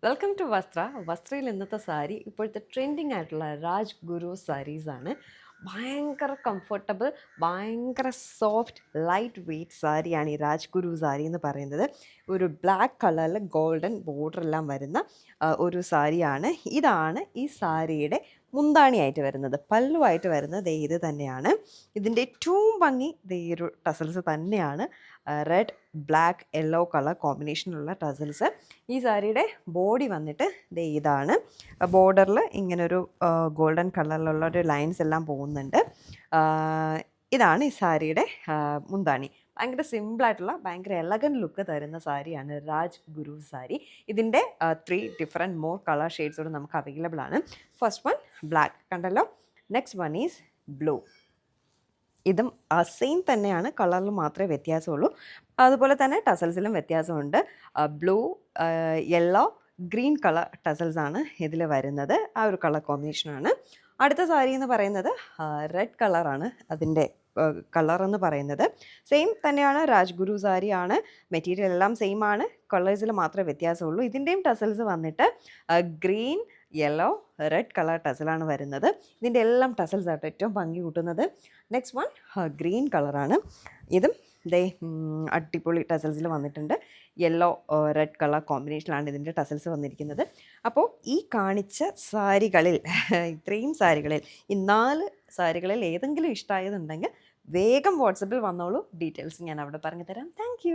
Welcome to വസ്ത്ര. വസ്ത്രയിൽ ഇന്നത്തെ സാരി ഇപ്പോഴത്തെ ട്രെൻഡിങ് ആയിട്ടുള്ള രാജ് ഗുരു സാരീസാണ്. ഭയങ്കര കംഫർട്ടബിൾ, ഭയങ്കര സോഫ്റ്റ്, ലൈറ്റ് വെയ്റ്റ് സാരിയാണ് ഈ രാജ് ഗുരു സാരി എന്ന് പറയുന്നത്. ഒരു ബ്ലാക്ക് കളറിൽ ഗോൾഡൻ ബോർഡർ എല്ലാം വരുന്ന ഒരു സാരിയാണ്. ഇതാണ് ഈ സാരിയുടെ മുന്താണിയായിട്ട് വരുന്നത്. പല്ലുവായിട്ട് വരുന്നത് ദേ ഇത് തന്നെയാണ്. ഇതിൻ്റെ ഏറ്റവും ഭംഗി ദേ ഒരു ടസൽസ് തന്നെയാണ്. റെഡ്, ബ്ലാക്ക്, യെല്ലോ കളർ കോമ്പിനേഷനുള്ള ടസൽസ്. ഈ സാരിയുടെ ബോഡി വന്നിട്ട് ദേ ഇതാണ്. ബോർഡറിൽ ഇങ്ങനൊരു ഗോൾഡൻ കളറിലുള്ള ഒരു ലൈൻസ് എല്ലാം പോകുന്നുണ്ട്. ഇതാണ് ഈ സാരിയുടെ മുന്താണി. ഭയങ്കര സിമ്പിളായിട്ടുള്ള ഭയങ്കര എലഗൻറ്റ് ലുക്ക് തരുന്ന സാരിയാണ് രാജ് ഗുരു സാരി. ഇതിൻ്റെ 3 ഡിഫറെൻറ്റ് മോർ കളർ ഷെയ്ഡ്സോട് നമുക്ക് അവൈലബിൾ ആണ്. ഫസ്റ്റ് വൺ ബ്ലാക്ക് കണ്ടല്ലോ. Next one is blue. ഇതും സെയിം തന്നെയാണ്, കളറിൽ മാത്രമേ വ്യത്യാസമുള്ളൂ. അതുപോലെ തന്നെ ടസൽസിലും വ്യത്യാസമുണ്ട്. ബ്ലൂ, യെല്ലോ, ഗ്രീൻ കളർ ടസൽസാണ് ഇതിൽ വരുന്നത്. ആ ഒരു കളർ കോമ്പിനേഷനാണ്. അടുത്ത സാരി എന്ന് പറയുന്നത് റെഡ് കളറാണ്. അതിൻ്റെ കളർ എന്ന് പറയുന്നത് സെയിം തന്നെയാണ്, രാജ്ഗുരു സാരിയാണ്. മെറ്റീരിയൽ എല്ലാം സെയിം ആണ്, കളേഴ്സിൽ മാത്രമേ വ്യത്യാസമുള്ളൂ. ഇതിൻ്റെയും ടസൽസ് വന്നിട്ട് ഗ്രീൻ, യെല്ലോ, റെഡ് കളർ ടസലാണ് വരുന്നത്. ഇതിൻ്റെ എല്ലാം ടസൽസ് ആയിട്ട് ഏറ്റവും ഭംഗി കൂട്ടുന്നത്. നെക്സ്റ്റ് വൺ ഗ്രീൻ കളറാണ്. ഇതും ദേ അടിപൊളി ടസൽസിൽ വന്നിട്ടുണ്ട്. യെല്ലോ, റെഡ് കളർ കോമ്പിനേഷനിലാണ് ഇതിൻ്റെ ടസൽസ് വന്നിരിക്കുന്നത്. അപ്പോൾ ഈ കാണിച്ച സാരികളിൽ ഇത്രയും സാരികളിൽ ഈ 4 സാരികളിൽ ഏതെങ്കിലും ഇഷ്ടമായതുണ്ടെങ്കിൽ വേഗം വാട്സപ്പിൽ വന്നോളൂ. ഡീറ്റെയിൽസ് ഞാൻ അവിടെ പറഞ്ഞു തരാം. താങ്ക്